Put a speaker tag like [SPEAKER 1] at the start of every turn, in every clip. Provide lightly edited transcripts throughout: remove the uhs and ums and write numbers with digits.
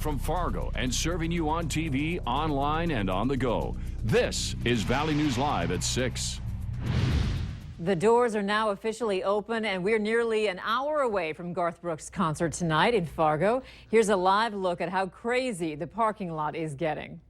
[SPEAKER 1] from Fargo and serving you on TV, online, and on the go. This is Valley News Live at 6.
[SPEAKER 2] The doors are now officially open, and we're nearly an hour away from Garth Brooks' concert tonight in Fargo. Here's a live look at how crazy the parking lot is getting.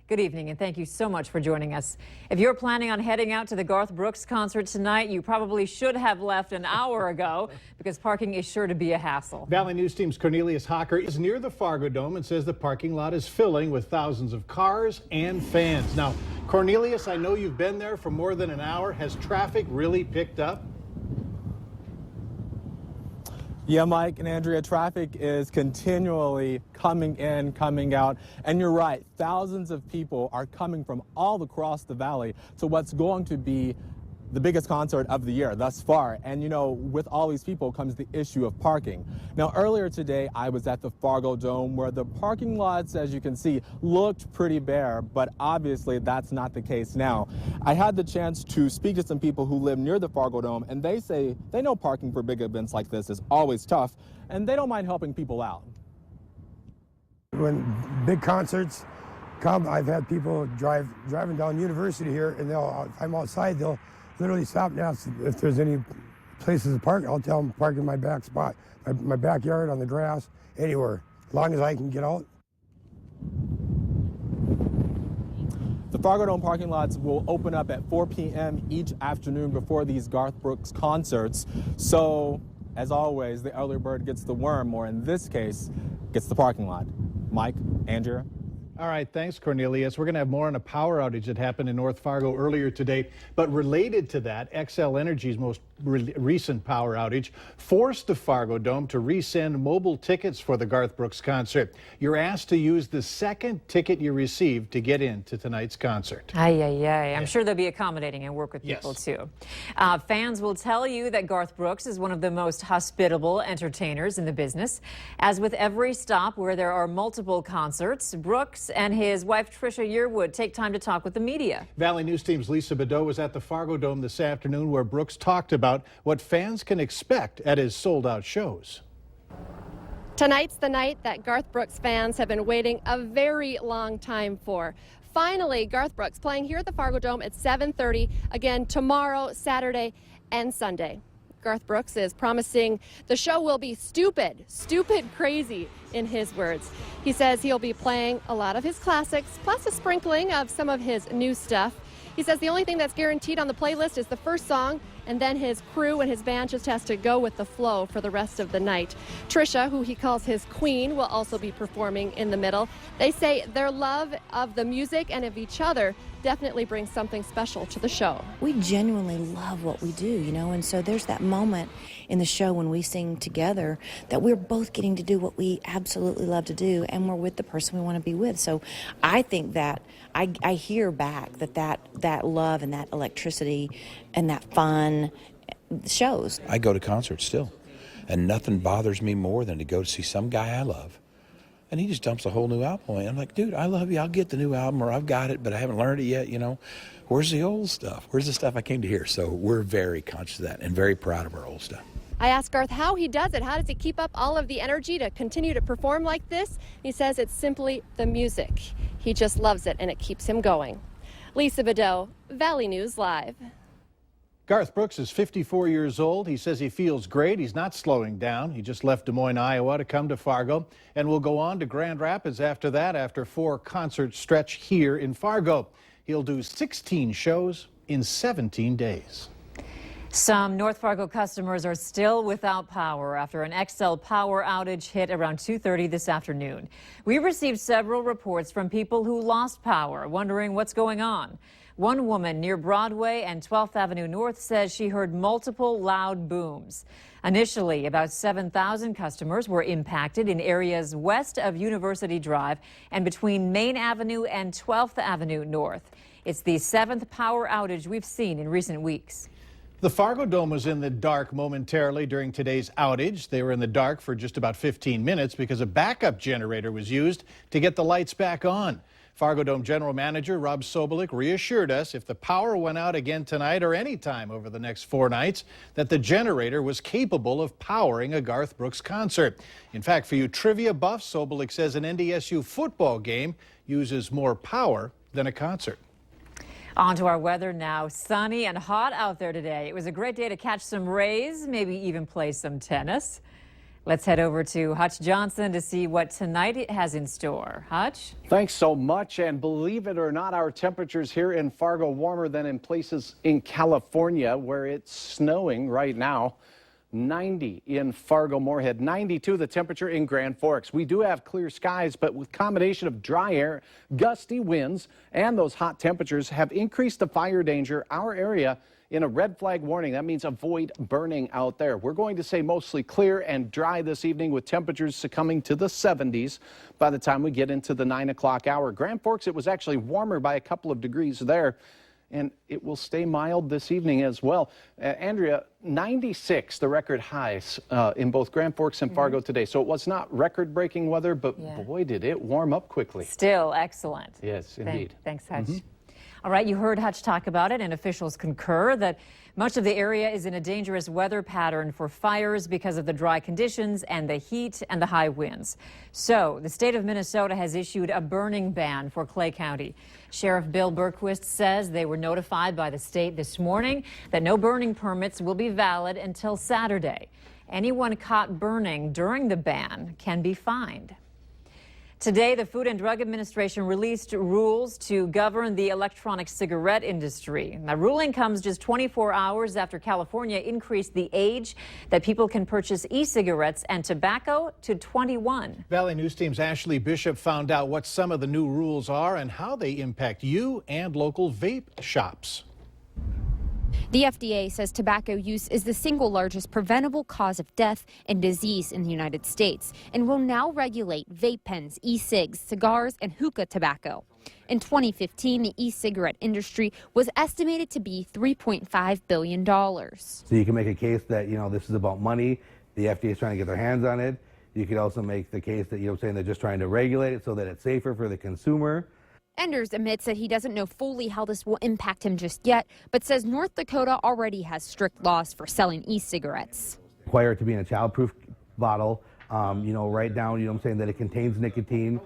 [SPEAKER 2] Good evening, and thank you so much for joining us. If you're planning on heading out to the Garth Brooks concert tonight, you probably should have left an hour ago because parking is sure to be a hassle.
[SPEAKER 3] Valley News Team's Cornelius Hocker is near the Fargo Dome and says the parking lot is filling with thousands of cars and fans. Now, Cornelius, I know you've been there for more than an hour. Has traffic really picked up?
[SPEAKER 4] Yeah, Mike and Andrea, traffic is continually coming in, coming out. And you're right, thousands of people are coming from all across the valley to what's going to be the biggest concert of the year thus far. And you know, with all these people comes the issue of parking. Now, earlier today, I was at the Fargo Dome where the parking lots, as you can see, looked pretty bare, but obviously that's not the case now. I had the chance to speak to some people who live near the Fargo Dome, and they say they know parking for big events like this is always tough, and they don't mind helping people out.
[SPEAKER 5] When big concerts come, I've had people driving down University here, and I'm outside, they'll literally stop and ask if there's any places to park. I'll tell them to park in my back spot, my backyard, on the grass, anywhere, as long as I can get out.
[SPEAKER 4] The Fargo Dome parking lots will open up at 4 p.m. each afternoon before these Garth Brooks concerts. So, as always, the early bird gets the worm, or in this case, gets the parking lot. Mike, Andrea.
[SPEAKER 3] All right, thanks, Cornelius. We're going to have more on a power outage that happened in North Fargo earlier today. But related to that, XL Energy's most recent power outage forced the Fargo Dome to resend mobile tickets for the Garth Brooks concert. You're asked to use the second ticket you received to get into tonight's concert.
[SPEAKER 2] I'm sure they'll be accommodating and work with people too. Fans will tell you that Garth Brooks is one of the most hospitable entertainers in the business. As with every stop where there are multiple concerts, Brooks and his wife Trisha Yearwood take time to talk with the media.
[SPEAKER 3] Valley News Team's Lisa Bedeau was at the Fargo Dome this afternoon where Brooks talked about what fans can expect at his sold-out shows.
[SPEAKER 6] Tonight's the night that Garth Brooks fans have been waiting a very long time for. Finally, Garth Brooks playing here at the Fargo Dome at 7:30, again tomorrow, Saturday, and Sunday. Garth Brooks is promising the show will be stupid crazy, in his words. He says he'll be playing a lot of his classics, plus a sprinkling of some of his new stuff. He says the only thing that's guaranteed on the playlist is the first song, and then his crew and his band just has to go with the flow for the rest of the night. Trisha, who he calls his queen, will also be performing in the middle. They say their love of the music and of each other definitely brings something special to the show.
[SPEAKER 7] We genuinely love what we do, you know, and so there's that moment in the show when we sing together that we're both getting to do what we absolutely love to do, and we're with the person we want to be with. So I think that I hear back that love and that electricity and that fun shows.
[SPEAKER 8] I go to concerts still, and nothing bothers me more than to go to see some guy I love, and he just dumps a whole new album in. I'm like, dude, I love you. I'll get the new album, or I've got it, but I haven't learned it yet, you know. Where's the old stuff? Where's the stuff I came to hear? So we're very conscious of that and very proud of our old stuff.
[SPEAKER 6] I asked Garth how he does it. How does he keep up all of the energy to continue to perform like this? He says it's simply the music. He just loves it, and it keeps him going. Lisa Bedeau, Valley News Live.
[SPEAKER 3] Garth Brooks is 54 years old. He says he feels great. He's not slowing down. He just left Des Moines, Iowa to come to Fargo, and will go on to Grand Rapids after that, after 4 concert stretch here in Fargo. He'll do 16 shows in 17 days.
[SPEAKER 2] Some North Fargo customers are still without power after an XL power outage hit around 2:30 this afternoon. We received several reports from people who lost power, wondering what's going on. One woman near Broadway and 12th Avenue North says she heard multiple loud booms. Initially, about 7,000 customers were impacted in areas west of University Drive and between Main Avenue and 12th Avenue North. It's the 7th power outage we've seen in recent weeks.
[SPEAKER 3] The Fargo Dome was in the dark momentarily during today's outage. They were in the dark for just about 15 minutes because a backup generator was used to get the lights back on. Fargo Dome General Manager Rob Sobolik reassured us if the power went out again tonight or any time over the next 4 nights, that the generator was capable of powering a Garth Brooks concert. In fact, for you trivia buffs, Sobolik says an NDSU football game uses more power than a concert.
[SPEAKER 2] On to our weather now. Sunny and hot out there today. It was a great day to catch some rays, maybe even play some tennis. Let's head over to Hutch Johnson to see what tonight it has in store. Hutch?
[SPEAKER 9] Thanks so much. And believe it or not, our temperatures here in Fargo warmer than in places in California where it's snowing right now. 90 in Fargo Moorhead, 92 the temperature in Grand Forks. We do have clear skies, but with combination of dry air, gusty winds, and those hot temperatures have increased the fire danger. Our area in a red flag warning. That means avoid burning out there. We're going to say mostly clear and dry this evening with temperatures succumbing to the 70s by the time we get into the 9 o'clock hour. Grand Forks, it was actually warmer by a couple of degrees there. And it will stay mild this evening as well. Andrea, 96, the record highs in both Grand Forks and Fargo today. So it was not record-breaking weather, but boy, did it warm up quickly.
[SPEAKER 2] Still excellent.
[SPEAKER 9] Yes, indeed.
[SPEAKER 2] Thanks, Hutch. All right, you heard Hutch talk about it, and officials concur that much of the area is in a dangerous weather pattern for fires because of the dry conditions and the heat and the high winds. So the state of Minnesota has issued a burning ban for Clay County. Sheriff Bill Berquist says they were notified by the state this morning that no burning permits will be valid until Saturday. Anyone caught burning during the ban can be fined. Today, the Food and Drug Administration released rules to govern the electronic cigarette industry. The ruling comes just 24 hours after California increased the age that people can purchase e-cigarettes and tobacco to 21.
[SPEAKER 3] Valley News Team's Ashley Bishop found out what some of the new rules are and how they impact you and local vape shops.
[SPEAKER 10] The FDA says tobacco use is the single largest preventable cause of death and disease in the United States and will now regulate vape pens, e-cigs, cigars, and hookah tobacco. In 2015, the e-cigarette industry was estimated to be $3.5 billion.
[SPEAKER 11] So you can make a case that, this is about money. The FDA is trying to get their hands on it. You could also make the case that, saying they're just trying to regulate it so that it's safer for the consumer.
[SPEAKER 10] Enders admits that he doesn't know fully how this will impact him just yet, but says North Dakota already has strict laws for selling e-cigarettes.
[SPEAKER 11] Require it to be in a childproof bottle, write down, that it contains nicotine,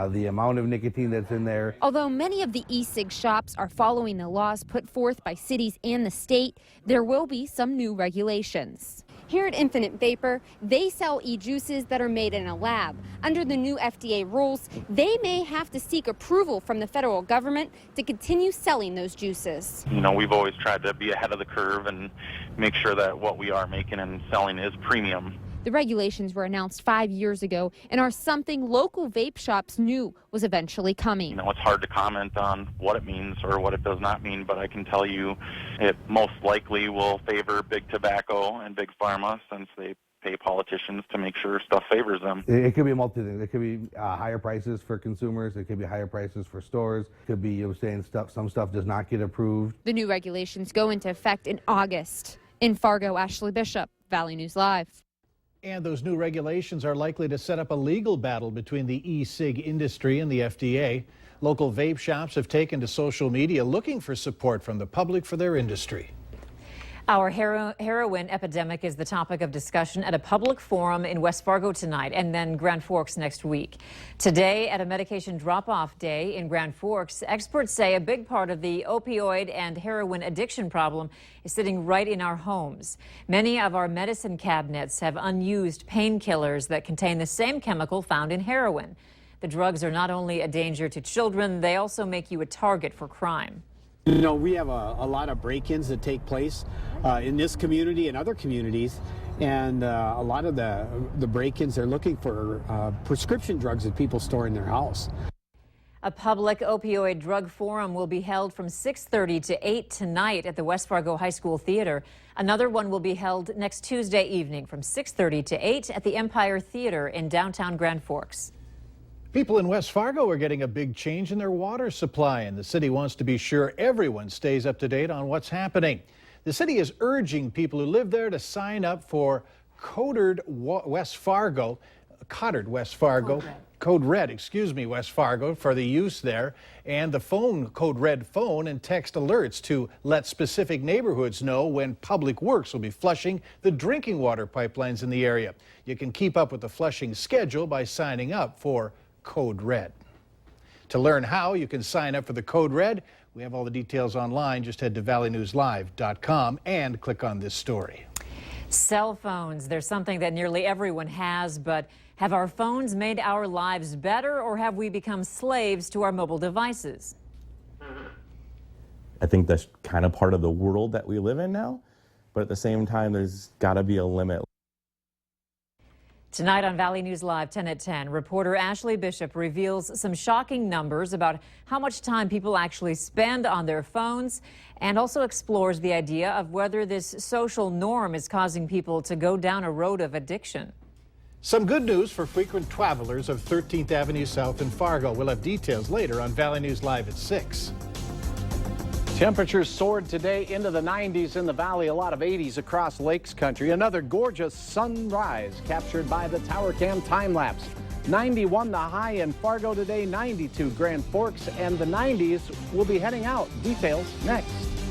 [SPEAKER 11] the amount of nicotine that's in there.
[SPEAKER 10] Although many of the e-cig shops are following the laws put forth by cities and the state, there will be some new regulations. Here at Infinite Vapor, they sell e-juices that are made in a lab. Under the new FDA rules, they may have to seek approval from the federal government to continue selling those juices.
[SPEAKER 12] We've always tried to be ahead of the curve and make sure that what we are making and selling is premium.
[SPEAKER 10] The regulations were announced 5 years ago and are something local vape shops knew was eventually coming.
[SPEAKER 12] It's hard to comment on what it means or what it does not mean, but I can tell you it most likely will favor big tobacco and big pharma since they pay politicians to make sure stuff favors them.
[SPEAKER 11] It could be a multitude of things. It could be higher prices for consumers. It could be higher prices for stores. It could be some stuff does not get approved.
[SPEAKER 10] The new regulations go into effect in August. In Fargo, Ashley Bishop, Valley News Live.
[SPEAKER 3] And those new regulations are likely to set up a legal battle between the e-cig industry and the FDA. Local vape shops have taken to social media looking for support from the public for their industry.
[SPEAKER 2] Our heroine epidemic is the topic of discussion at a public forum in West Fargo tonight and then Grand Forks next week. Today, at a medication drop-off day in Grand Forks, experts say a big part of the opioid and heroin addiction problem is sitting right in our homes. Many of our medicine cabinets have unused painkillers that contain the same chemical found in heroin. The drugs are not only a danger to children, they also make you a target for crime.
[SPEAKER 13] We have a lot of break-ins that take place in this community and other communities, and a lot of the break-ins are looking for prescription drugs that people store in their house.
[SPEAKER 2] A public opioid drug forum will be held from 6:30 to 8 tonight at the West Fargo High School Theater. Another one will be held next Tuesday evening from 6:30 to 8 at the Empire Theater in downtown Grand Forks.
[SPEAKER 3] People in West Fargo are getting a big change in their water supply, and the city wants to be sure everyone stays up to date on what's happening. The city is urging people who live there to sign up for Coded West Fargo, Code Red, excuse me, West Fargo, for the use there, and the phone, Code Red phone and text alerts to let specific neighborhoods know when Public Works will be flushing the drinking water pipelines in the area. You can keep up with the flushing schedule by signing up for Code Red. To learn how you can sign up for the Code Red, we have all the details online. Just head to valleynewslive.com and click on this story.
[SPEAKER 2] Cell phones, they're something that nearly everyone has, but have our phones made our lives better, or have we become slaves to our mobile devices?
[SPEAKER 14] I think that's kind of part of the world that we live in now, but at the same time, there's got to be a limit.
[SPEAKER 2] Tonight on Valley News Live 10 at 10, reporter Ashley Bishop reveals some shocking numbers about how much time people actually spend on their phones, and also explores the idea of whether this social norm is causing people to go down a road of addiction.
[SPEAKER 3] Some good news for frequent travelers of 13th Avenue South in Fargo. We'll have details later on Valley News Live at 6.
[SPEAKER 9] Temperatures soared today into the 90s in the valley, a lot of 80s across Lakes Country. Another gorgeous sunrise captured by the Tower Cam time lapse. 91 the high in Fargo today, 92 Grand Forks, and the 90s will be heading out. Details next.